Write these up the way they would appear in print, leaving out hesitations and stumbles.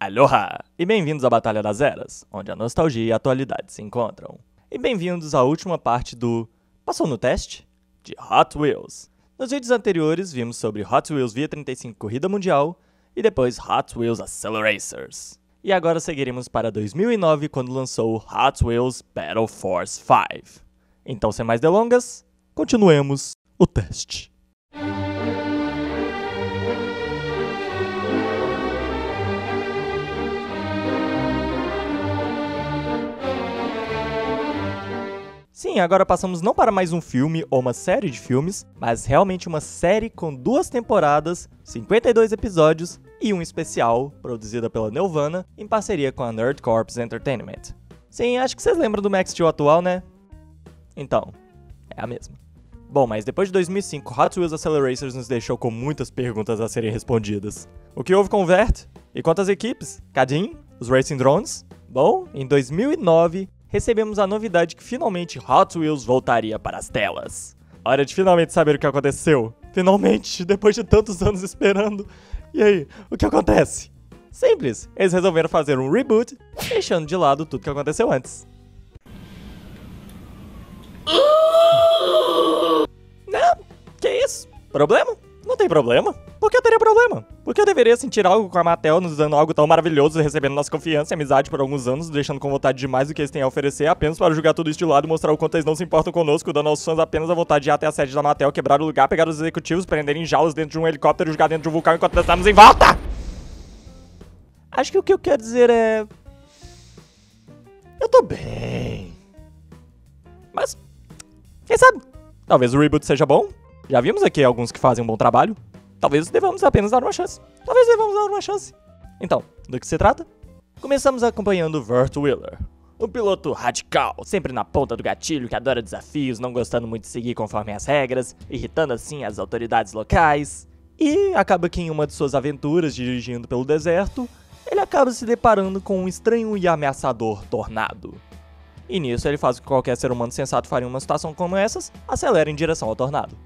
Aloha! E bem-vindos à Batalha das Eras, onde a nostalgia e a atualidade se encontram. E bem-vindos à última parte do Passou no Teste? De Hot Wheels. Nos vídeos anteriores vimos sobre Hot Wheels Via 35 Corrida Mundial e depois Hot Wheels Acceleracers. E agora seguiremos para 2009 quando lançou Hot Wheels Battle Force 5. Então sem mais delongas, continuemos o teste. Sim, agora passamos não para mais um filme ou uma série de filmes, mas realmente uma série com 2 temporadas, 52 episódios e um especial, produzida pela Nelvana, em parceria com a Nerd Corps Entertainment. Sim, acho que vocês lembram do Max Steel atual, né? Então, é a mesma. Bom, mas depois de 2005, Hot Wheels Acceleracers nos deixou com muitas perguntas a serem respondidas. O que houve com o Vert? E quantas equipes? Cadin? Os Racing Drones? Bom, em 2009... recebemos a novidade que finalmente Hot Wheels voltaria para as telas. Hora de finalmente saber o que aconteceu. Finalmente, depois de tantos anos esperando. E aí, o que acontece? Simples, eles resolveram fazer um reboot, deixando de lado tudo que aconteceu antes. Não, que isso? Problema? Não tem problema. Por que eu teria problema? Por que eu deveria sentir algo com a Mattel nos dando algo tão maravilhoso e recebendo nossa confiança e amizade por alguns anos, deixando com vontade de mais do que eles têm a oferecer, apenas para jogar tudo isso de lado e mostrar o quanto eles não se importam conosco, dando aos fãs apenas a vontade de ir até a sede da Mattel, quebrar o lugar, pegar os executivos, prenderem em jaulas dentro de um helicóptero e jogar dentro de um vulcão enquanto nós estamos em volta? Acho que o que eu quero dizer é... eu tô bem. Mas, quem sabe? Talvez o reboot seja bom. Já vimos aqui alguns que fazem um bom trabalho. Talvez devamos apenas dar uma chance. Então, do que se trata? Começamos acompanhando Vert Wheeler, um piloto radical, sempre na ponta do gatilho, que adora desafios, não gostando muito de seguir conforme as regras, irritando assim as autoridades locais. E acaba que em uma de suas aventuras dirigindo pelo deserto, ele acaba se deparando com um estranho e ameaçador tornado. E nisso ele faz o que qualquer ser humano sensato faria em uma situação como essas, acelera em direção ao tornado.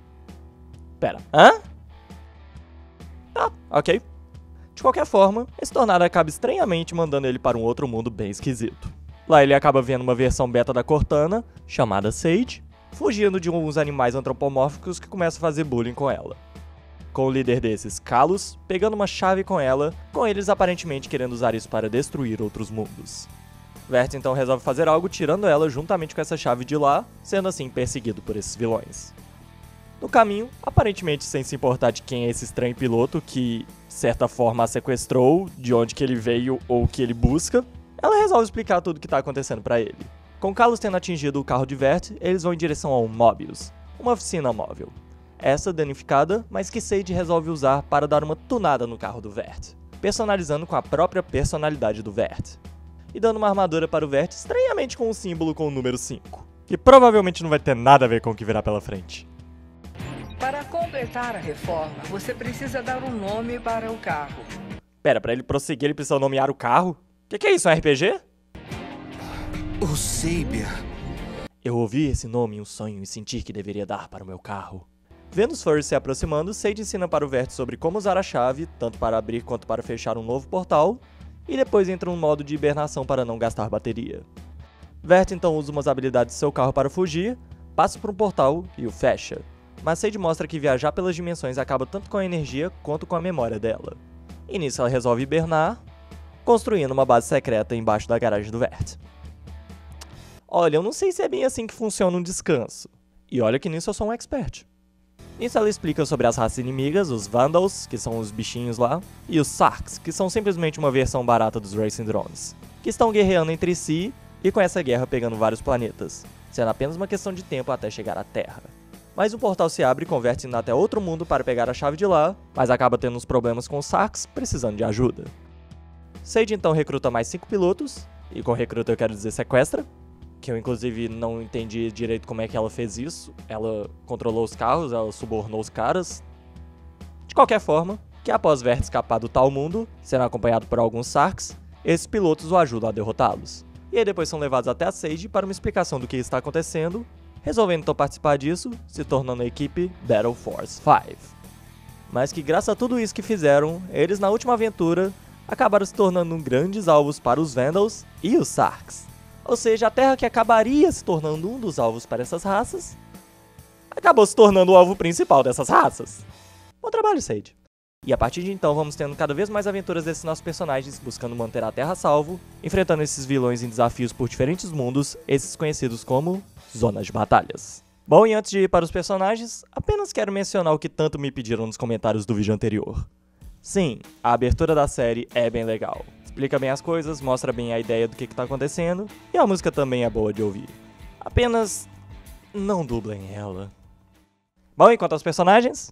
Pera, hã? Ah, ok. De qualquer forma, esse tornado acaba estranhamente mandando ele para um outro mundo bem esquisito. Lá ele acaba vendo uma versão beta da Cortana, chamada Sage, fugindo de uns animais antropomórficos que começam a fazer bullying com ela. Com o líder desses, Kalos, pegando uma chave com ela, com eles aparentemente querendo usar isso para destruir outros mundos. Vert então resolve fazer algo tirando ela juntamente com essa chave de lá, sendo assim perseguido por esses vilões. No caminho, aparentemente sem se importar de quem é esse estranho piloto que, de certa forma, a sequestrou, de onde que ele veio ou o que ele busca, ela resolve explicar tudo o que está acontecendo para ele. Com Kalos tendo atingido o carro de Vert, eles vão em direção ao Mobius, uma oficina móvel. Essa danificada, mas que Sage resolve usar para dar uma tunada no carro do Vert, personalizando com a própria personalidade do Vert. E dando uma armadura para o Vert estranhamente com um símbolo com o número 5, que provavelmente não vai ter nada a ver com o que virá pela frente. Para completar a reforma, você precisa dar um nome para o carro. Pera, pra ele prosseguir ele precisa nomear o carro? Que é isso, um RPG? O Saber. Eu ouvi esse nome em um sonho e senti que deveria dar para o meu carro. Vendo os furries se aproximando, Sage ensina para o Vert sobre como usar a chave, tanto para abrir quanto para fechar um novo portal, e depois entra um modo de hibernação para não gastar bateria. Vert então usa umas habilidades de seu carro para fugir, passa por um portal e o fecha. Mas Sage mostra que viajar pelas dimensões acaba tanto com a energia quanto com a memória dela. E nisso ela resolve hibernar, construindo uma base secreta embaixo da garagem do Vert. Olha, eu não sei se é bem assim que funciona um descanso. E olha que nisso eu sou um expert. Nisso ela explica sobre as raças inimigas, os Vandals, que são os bichinhos lá, e os Sarks, que são simplesmente uma versão barata dos Racing Drones, que estão guerreando entre si e com essa guerra pegando vários planetas, sendo apenas uma questão de tempo até chegar à Terra. Mas um portal se abre e converte indo até outro mundo para pegar a chave de lá, mas acaba tendo uns problemas com os Sarks, precisando de ajuda. Sage então recruta mais 5 pilotos, e com recruta eu quero dizer sequestra, que eu inclusive não entendi direito como é que ela fez isso. Ela controlou os carros, ela subornou os caras. De qualquer forma, que após Vert escapar do tal mundo, sendo acompanhado por alguns Sarks, esses pilotos o ajudam a derrotá-los. E aí depois são levados até a Sage para uma explicação do que está acontecendo, resolvendo então participar disso, se tornando a equipe Battle Force 5. Mas que graças a tudo isso que fizeram, eles na última aventura acabaram se tornando grandes alvos para os Vandals e os Sarks. Ou seja, a Terra que acabaria se tornando um dos alvos para essas raças, acabou se tornando o alvo principal dessas raças. Bom trabalho, Sage. E a partir de então vamos tendo cada vez mais aventuras desses nossos personagens, buscando manter a Terra a salvo, enfrentando esses vilões em desafios por diferentes mundos, esses conhecidos como zonas de batalhas. Bom, e antes de ir para os personagens, apenas quero mencionar o que tanto me pediram nos comentários do vídeo anterior. Sim, a abertura da série é bem legal. Explica bem as coisas, mostra bem a ideia do que está acontecendo, e a música também é boa de ouvir. Apenas não dublem ela. Bom, e quanto aos personagens?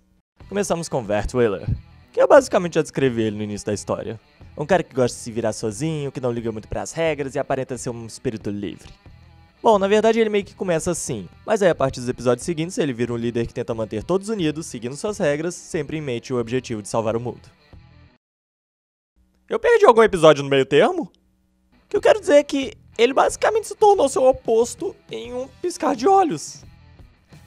Começamos com Vert Wheeler, que eu basicamente já descrevi ele no início da história. Um cara que gosta de se virar sozinho, que não liga muito para as regras e aparenta ser um espírito livre. Bom, na verdade ele meio que começa assim, mas aí a partir dos episódios seguintes ele vira um líder que tenta manter todos unidos, seguindo suas regras, sempre em mente o objetivo de salvar o mundo. Eu perdi algum episódio no meio termo? O que eu quero dizer é que ele basicamente se tornou seu oposto em um piscar de olhos.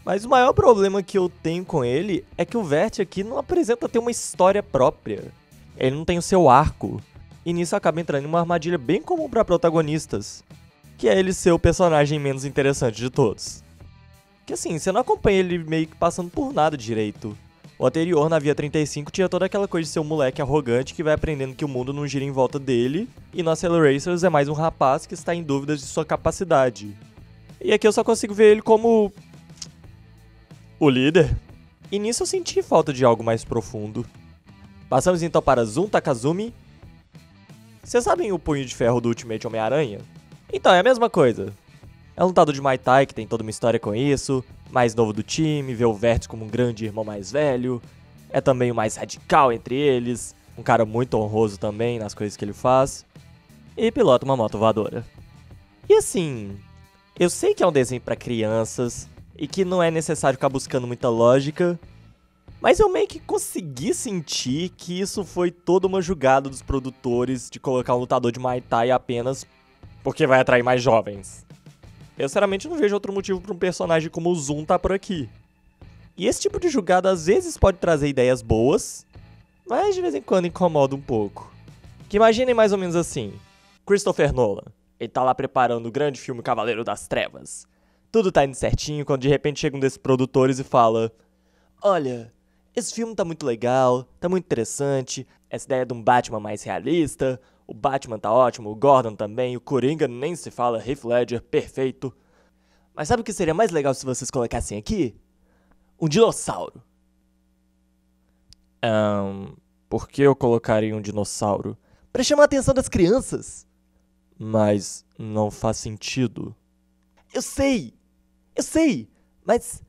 Mas o maior problema que eu tenho com ele é que o Vert aqui não apresenta ter uma história própria. Ele não tem o seu arco, e nisso acaba entrando em uma armadilha bem comum para protagonistas, que é ele ser o personagem menos interessante de todos. Que assim, você não acompanha ele meio que passando por nada direito. O anterior, na Via 35, tinha toda aquela coisa de ser um moleque arrogante que vai aprendendo que o mundo não gira em volta dele, e no Acceleracers é mais um rapaz que está em dúvidas de sua capacidade. E aqui eu só consigo ver ele como o líder. E nisso eu senti falta de algo mais profundo. Passamos então para Zum Takazumi. Vocês sabem o Punho de Ferro do Ultimate Homem-Aranha? Então, é a mesma coisa. É um lutador de Muay Thai que tem toda uma história com isso, mais novo do time, vê o Vert como um grande irmão mais velho, é também o mais radical entre eles, um cara muito honroso também nas coisas que ele faz, e pilota uma moto voadora. E assim, eu sei que é um desenho pra crianças, e que não é necessário ficar buscando muita lógica, mas eu meio que consegui sentir que isso foi toda uma jogada dos produtores de colocar um lutador de Muay Thai apenas porque vai atrair mais jovens. Eu sinceramente não vejo outro motivo para um personagem como o Zum tá por aqui. E esse tipo de jogada às vezes pode trazer ideias boas, mas de vez em quando incomoda um pouco. Que imaginem mais ou menos assim, Christopher Nolan, ele tá lá preparando o grande filme Cavaleiro das Trevas. Tudo tá indo certinho quando de repente chega um desses produtores e fala: olha, esse filme tá muito legal, tá muito interessante, essa ideia de um Batman mais realista, o Batman tá ótimo, o Gordon também, o Coringa nem se fala, Heath Ledger, perfeito. Mas sabe o que seria mais legal se vocês colocassem aqui? Um dinossauro. Por que eu colocaria um dinossauro? Pra chamar a atenção das crianças. Mas não faz sentido. Eu sei, mas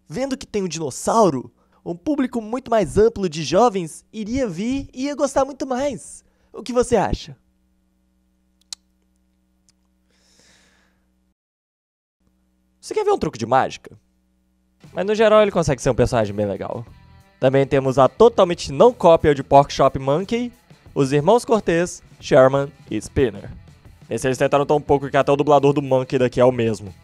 vendo que tem um dinossauro, um público muito mais amplo de jovens iria vir e ia gostar muito mais. O que você acha? Você quer ver um truque de mágica? Mas no geral ele consegue ser um personagem bem legal. Também temos a totalmente não cópia de Porkchop Monkey, os irmãos Cortez, Sherman e Spinner. Esse eles tentaram tão pouco que até o dublador do Monkey daqui é o mesmo.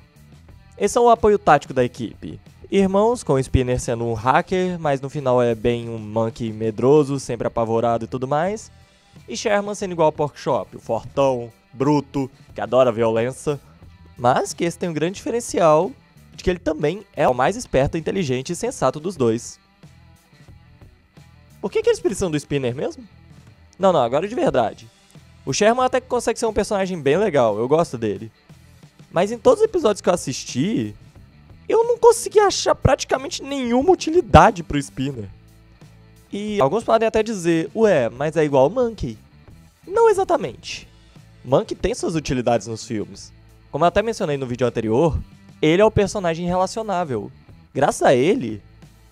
Esse é o apoio tático da equipe. Irmãos, com o Spinner sendo um hacker, mas no final é bem um Monkey medroso, sempre apavorado e tudo mais. E Sherman sendo igual ao Porkchop, o fortão, bruto, que adora violência. Mas que esse tem um grande diferencial de que ele também é o mais esperto, inteligente e sensato dos dois. Por que eles precisam do Spinner mesmo? Não, agora de verdade. O Sherman até que consegue ser um personagem bem legal, eu gosto dele. Mas em todos os episódios que eu assisti, eu não consegui achar praticamente nenhuma utilidade pro Spinner. E alguns podem até dizer, ué, mas é igual ao Monkey. Não exatamente. Monkey tem suas utilidades nos filmes. Como eu até mencionei no vídeo anterior, ele é o personagem relacionável. Graças a ele,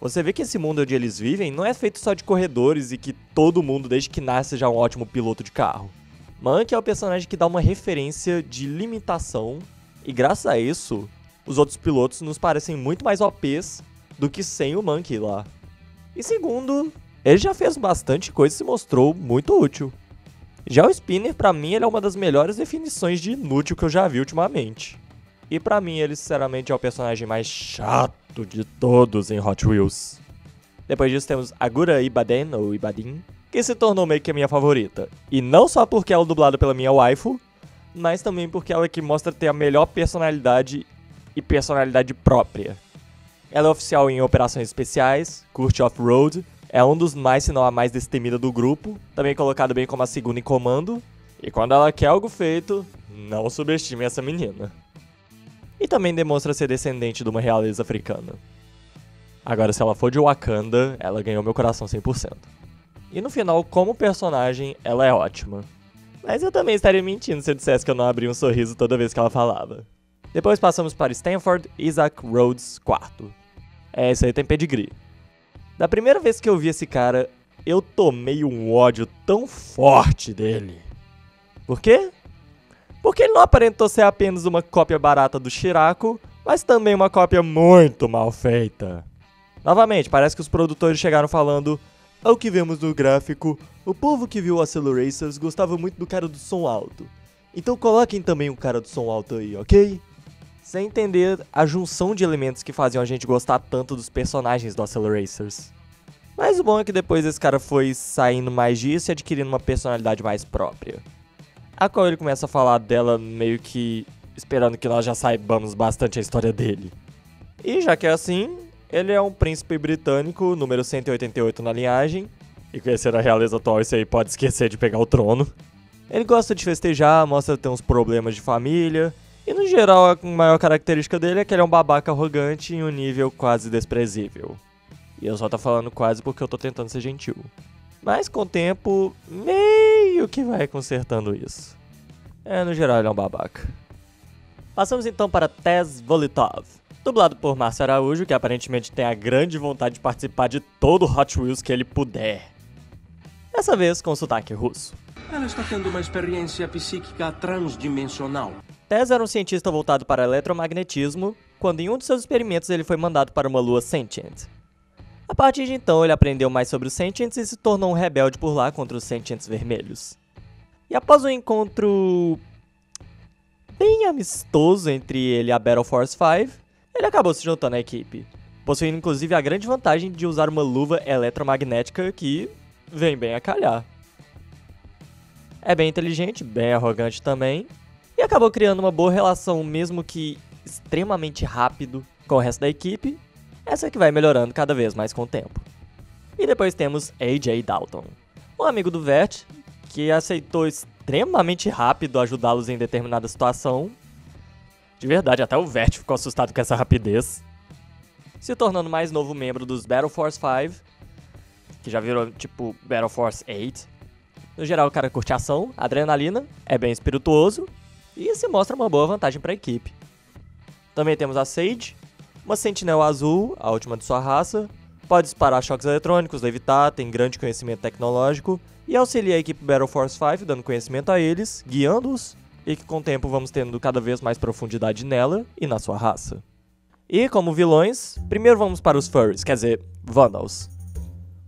você vê que esse mundo onde eles vivem não é feito só de corredores e que todo mundo desde que nasce já é um ótimo piloto de carro. Monkey é o personagem que dá uma referência de limitação e graças a isso, os outros pilotos nos parecem muito mais OPs do que sem o Monkey lá. E segundo, ele já fez bastante coisa e se mostrou muito útil. Já o Spinner, pra mim, ele é uma das melhores definições de inútil que eu já vi ultimamente. E pra mim, ele sinceramente é o personagem mais chato de todos em Hot Wheels. Depois disso temos Agura Ibaden, ou Ibadin, que se tornou meio que a minha favorita. E não só porque ela é dublada pela minha waifu, mas também porque ela é que mostra ter a melhor personalidade e personalidade própria. Ela é oficial em operações especiais, curte off-road, é um dos mais, se não a mais destemida do grupo, também colocada bem como a segunda em comando, e quando ela quer algo feito, não subestime essa menina. E também demonstra ser descendente de uma realeza africana. Agora, se ela for de Wakanda, ela ganhou meu coração 100%. E no final, como personagem, ela é ótima. Mas eu também estaria mentindo se eu dissesse que eu não abria um sorriso toda vez que ela falava. Depois passamos para Stanford Isaac Rhodes IV. Esse aí tem pedigree. Da primeira vez que eu vi esse cara, eu tomei um ódio tão forte dele. Por quê? Porque ele não aparentou ser apenas uma cópia barata do Shirako, mas também uma cópia muito mal feita. Novamente, parece que os produtores chegaram falando: ao que vemos no gráfico, o povo que viu Acceleracers gostava muito do cara do som alto. Então coloquem também um cara do som alto aí, ok? Sem entender a junção de elementos que faziam a gente gostar tanto dos personagens do Acceleracers. Mas o bom é que depois esse cara foi saindo mais disso e adquirindo uma personalidade mais própria. A qual ele começa a falar dela meio que esperando que nós já saibamos bastante a história dele. E já que é assim, ele é um príncipe britânico, número 188 na linhagem, e conhecer a realeza atual, isso aí pode esquecer de pegar o trono. Ele gosta de festejar, mostra ter uns problemas de família, e no geral a maior característica dele é que ele é um babaca arrogante em um nível quase desprezível. E eu só tô falando quase porque eu tô tentando ser gentil. Mas com o tempo, meio que vai consertando isso. No geral ele é um babaca. Passamos então para Tess Volitov, dublado por Márcio Araújo, que aparentemente tem a grande vontade de participar de todo o Hot Wheels que ele puder. Dessa vez com sotaque russo. Ela está tendo uma experiência psíquica transdimensional. Tess era um cientista voltado para eletromagnetismo, quando em um de seus experimentos ele foi mandado para uma lua sentient. A partir de então ele aprendeu mais sobre os Sentients e se tornou um rebelde por lá contra os Sentients vermelhos. E após um encontro bem amistoso entre ele e a Battle Force 5, ele acabou se juntando à equipe, possuindo inclusive a grande vantagem de usar uma luva eletromagnética que vem bem a calhar. É bem inteligente, bem arrogante também, e acabou criando uma boa relação, mesmo que extremamente rápido, com o resto da equipe, essa que vai melhorando cada vez mais com o tempo. E depois temos AJ Dalton, um amigo do Vert, que aceitou extremamente rápido ajudá-los em determinada situação. De verdade, até o Vert ficou assustado com essa rapidez. Se tornando mais novo membro dos Battle Force 5, que já virou tipo Battle Force 8. No geral o cara curte ação, adrenalina, é bem espirituoso e se mostra uma boa vantagem para a equipe. Também temos a Sage, uma sentinela azul, a última de sua raça, pode disparar choques eletrônicos, levitar, tem grande conhecimento tecnológico e auxilia a equipe Battle Force 5 dando conhecimento a eles, guiando-os, e que com o tempo vamos tendo cada vez mais profundidade nela e na sua raça. E como vilões, primeiro vamos para os Furries, quer dizer, Vandals.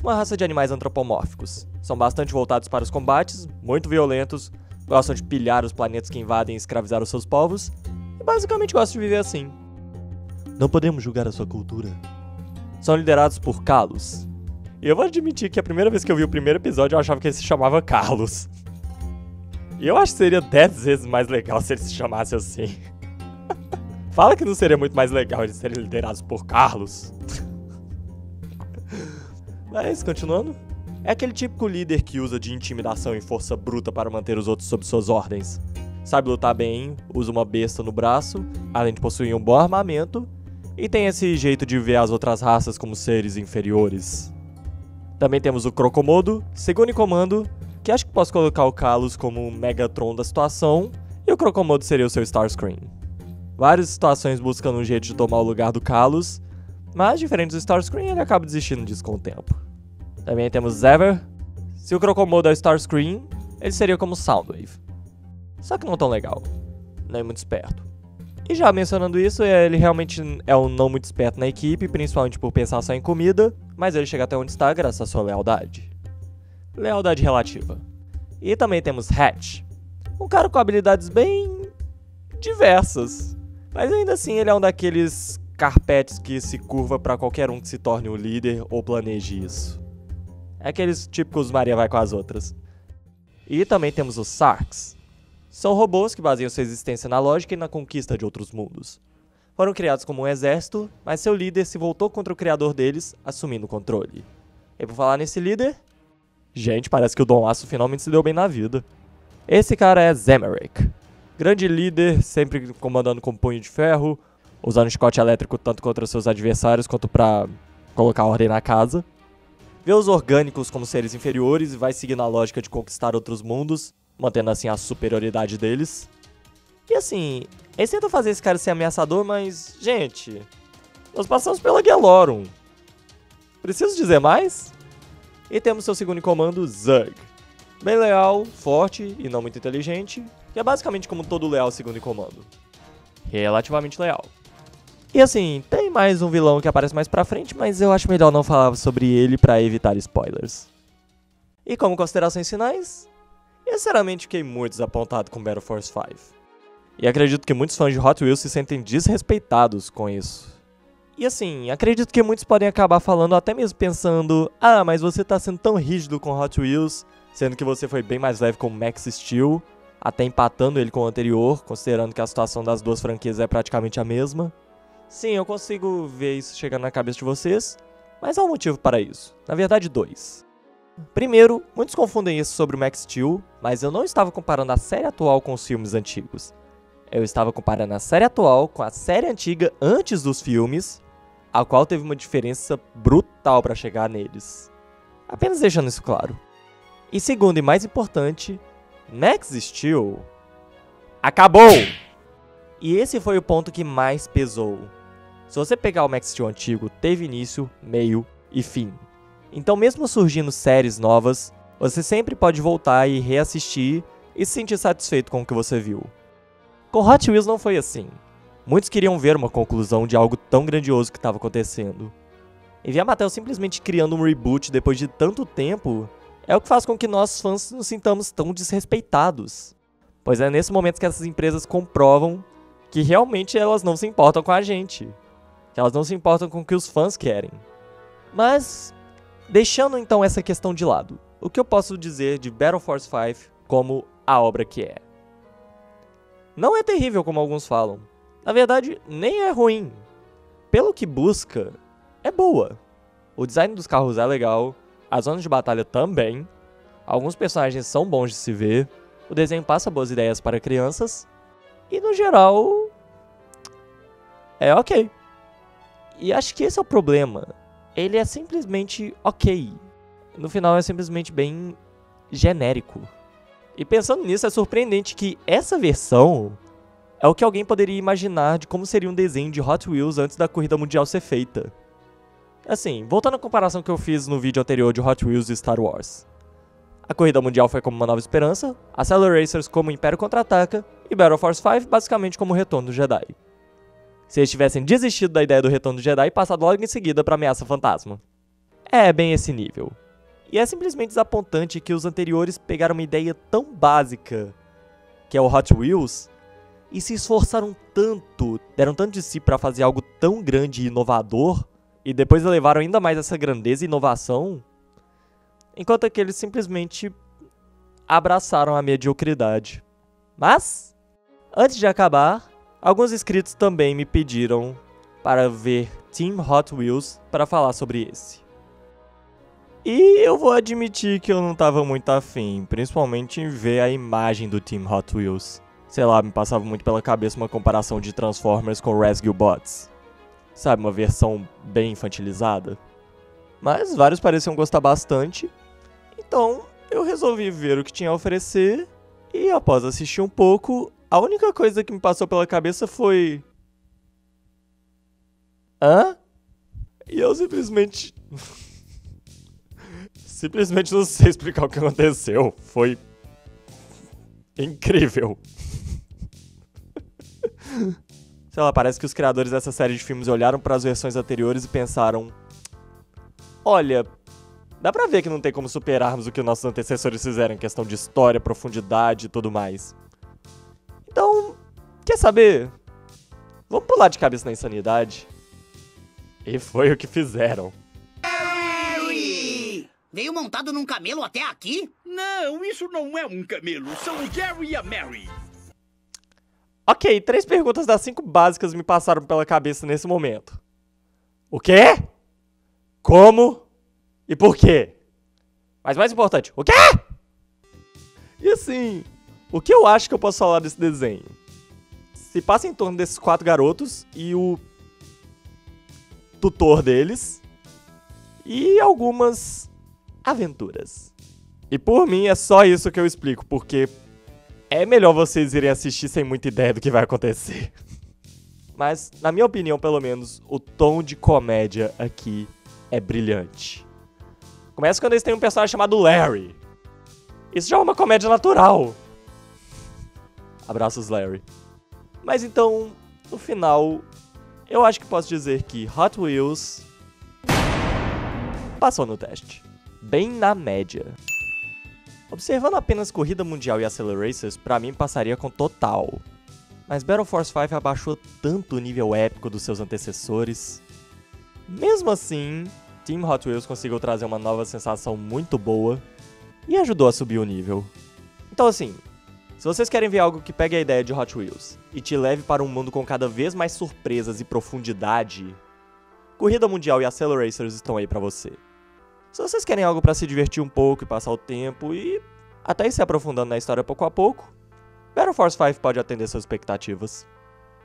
Uma raça de animais antropomórficos. São bastante voltados para os combates, muito violentos, gostam de pilhar os planetas que invadem e escravizar os seus povos, e basicamente gostam de viver assim. Não podemos julgar a sua cultura. São liderados por Kalos. E eu vou admitir que a primeira vez que eu vi o primeiro episódio eu achava que ele se chamava Carlos. E eu acho que seria 10 vezes mais legal se ele se chamasse assim. Fala que não seria muito mais legal eles serem liderados por Carlos. Mas, continuando. É aquele típico líder que usa de intimidação e força bruta para manter os outros sob suas ordens. Sabe lutar bem, usa uma besta no braço, além de possuir um bom armamento, e tem esse jeito de ver as outras raças como seres inferiores. Também temos o Crocomodo, segundo em comando, que acho que posso colocar o Kalos como o Megatron da situação, e o Crocomodo seria o seu Starscream. Várias situações buscando um jeito de tomar o lugar do Kalos, mas diferente do Starscream, ele acaba desistindo disso com o tempo. Também temos Zever. Se o Crocomodo é o Starscream, ele seria como Soundwave. Só que não tão legal, nem muito esperto. E já mencionando isso, ele realmente é um não muito esperto na equipe, principalmente por pensar só em comida, mas ele chega até onde está graças à sua lealdade. Lealdade relativa. E também temos Hatch, um cara com habilidades bem diversas, mas ainda assim ele é um daqueles carpetes que se curva para qualquer um que se torne um líder ou planeje isso. É aqueles típicos Maria vai com as outras. E também temos os Sarks. São robôs que baseiam sua existência na lógica e na conquista de outros mundos. Foram criados como um exército, mas seu líder se voltou contra o criador deles, assumindo o controle. E por falar nesse líder... Gente, parece que o Dom Aço finalmente se deu bem na vida. Esse cara é Zamorak. Grande líder, sempre comandando com punho de ferro, usando chicote elétrico tanto contra seus adversários quanto pra colocar ordem na casa. Vê os orgânicos como seres inferiores e vai seguindo a lógica de conquistar outros mundos, mantendo assim a superioridade deles. E assim, eles tentam fazer esse cara ser ameaçador, mas, gente, nós passamos pela Gelorum. Preciso dizer mais? E temos seu segundo em comando, Zug. Bem leal, forte e não muito inteligente, que é basicamente como todo leal segundo em comando. Relativamente leal. E assim, tem mais um vilão que aparece mais pra frente, mas eu acho melhor não falar sobre ele pra evitar spoilers. E como considerações finais, eu sinceramente fiquei muito desapontado com Battle Force 5. E acredito que muitos fãs de Hot Wheels se sentem desrespeitados com isso. E assim, acredito que muitos podem acabar falando, até mesmo pensando, ah, mas você tá sendo tão rígido com Hot Wheels, sendo que você foi bem mais leve com Max Steel, até empatando ele com o anterior, considerando que a situação das duas franquias é praticamente a mesma. Sim, eu consigo ver isso chegando na cabeça de vocês, mas há um motivo para isso. Na verdade, dois. Primeiro, muitos confundem isso sobre o Max Steel, mas eu não estava comparando a série atual com os filmes antigos. Eu estava comparando a série atual com a série antiga antes dos filmes, a qual teve uma diferença brutal para chegar neles. Apenas deixando isso claro. E segundo e mais importante, Max Steel acabou! E esse foi o ponto que mais pesou. Se você pegar o Max Steel antigo, teve início, meio e fim. Então mesmo surgindo séries novas, você sempre pode voltar e reassistir e se sentir satisfeito com o que você viu. Com Hot Wheels não foi assim. Muitos queriam ver uma conclusão de algo tão grandioso que estava acontecendo. E ver a Mattel simplesmente criando um reboot depois de tanto tempo é o que faz com que nós fãs nos sintamos tão desrespeitados. Pois é nesse momento que essas empresas comprovam que realmente elas não se importam com a gente. Que elas não se importam com o que os fãs querem. Mas, deixando então essa questão de lado, o que eu posso dizer de Battle Force 5 como a obra que é? Não é terrível como alguns falam. Na verdade, nem é ruim. Pelo que busca, é boa. O design dos carros é legal, as zonas de batalha também, alguns personagens são bons de se ver, o desenho passa boas ideias para crianças, e no geral, é ok. E acho que esse é o problema. Ele é simplesmente ok. No final é simplesmente bem genérico. E pensando nisso, é surpreendente que essa versão é o que alguém poderia imaginar de como seria um desenho de Hot Wheels antes da corrida mundial ser feita. Assim, voltando à comparação que eu fiz no vídeo anterior de Hot Wheels e Star Wars. A corrida mundial foi como Uma Nova Esperança, Acceleracers como Império Contra-Ataca e Battle Force 5 basicamente como o Retorno do Jedi. Se eles tivessem desistido da ideia do Retorno do Jedi e passado logo em seguida para Ameaça Fantasma. É bem esse nível. E é simplesmente desapontante que os anteriores pegaram uma ideia tão básica, que é o Hot Wheels, e se esforçaram tanto, deram tanto de si para fazer algo tão grande e inovador, e depois elevaram ainda mais essa grandeza e inovação, enquanto aqueles simplesmente abraçaram a mediocridade. Mas, antes de acabar, alguns inscritos também me pediram para ver Team Hot Wheels para falar sobre esse. E eu vou admitir que eu não tava muito afim, principalmente em ver a imagem do Team Hot Wheels. Sei lá, me passava muito pela cabeça uma comparação de Transformers com Rescue Bots. Sabe, uma versão bem infantilizada. Mas vários pareciam gostar bastante, então eu resolvi ver o que tinha a oferecer, e após assistir um pouco, a única coisa que me passou pela cabeça foi... Hã? E eu simplesmente... simplesmente não sei explicar o que aconteceu. Foi... incrível. Sei lá, parece que os criadores dessa série de filmes olharam para as versões anteriores e pensaram... Olha, dá pra ver que não tem como superarmos o que nossos antecessores fizeram em questão de história, profundidade e tudo mais. Então, quer saber? Vamos pular de cabeça na insanidade. E foi o que fizeram. Veio montado num camelo até aqui? Não, isso não é um camelo. São o Jerry e a Mary. Ok, 3 perguntas das 5 básicas me passaram pela cabeça nesse momento. O quê? Como? E por quê? Mas mais importante, o quê? E assim, o que eu acho que eu posso falar desse desenho? Se passa em torno desses 4 garotos e o tutor deles e algumas aventuras. E por mim é só isso que eu explico, porque é melhor vocês irem assistir sem muita ideia do que vai acontecer. Mas, na minha opinião, pelo menos, o tom de comédia aqui é brilhante. Começa quando eles têm um personagem chamado Larry. Isso já é uma comédia natural. Abraços, Larry. Mas então, no final, eu acho que posso dizer que Hot Wheels passou no teste. Bem na média. Observando apenas Corrida Mundial e Acceleracers, pra mim passaria com total. Mas Battle Force 5 abaixou tanto o nível épico dos seus antecessores. Mesmo assim, Team Hot Wheels conseguiu trazer uma nova sensação muito boa e ajudou a subir o nível. Então assim, se vocês querem ver algo que pegue a ideia de Hot Wheels e te leve para um mundo com cada vez mais surpresas e profundidade, Corrida Mundial e Acceleracers estão aí pra você. Se vocês querem algo pra se divertir um pouco e passar o tempo e até ir se aprofundando na história pouco a pouco, Battle Force 5 pode atender suas expectativas.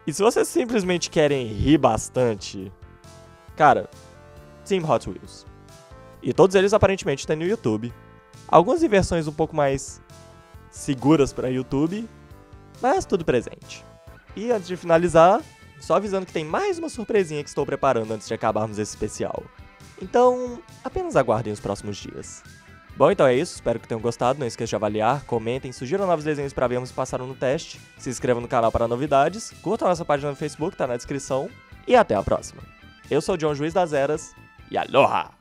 E se vocês simplesmente querem rir bastante, cara, Team Hot Wheels. E todos eles aparentemente têm no YouTube. Algumas em versões um pouco mais seguras para YouTube, mas tudo presente. E antes de finalizar, só avisando que tem mais uma surpresinha que estou preparando antes de acabarmos esse especial. Então, apenas aguardem os próximos dias. Bom, então é isso, espero que tenham gostado, não esqueçam de avaliar, comentem, sugiram novos desenhos para vermos se passaram no teste, se inscrevam no canal para novidades, curtam a nossa página no Facebook, tá na descrição, e até a próxima. Eu sou o John Juiz das Eras, e aloha!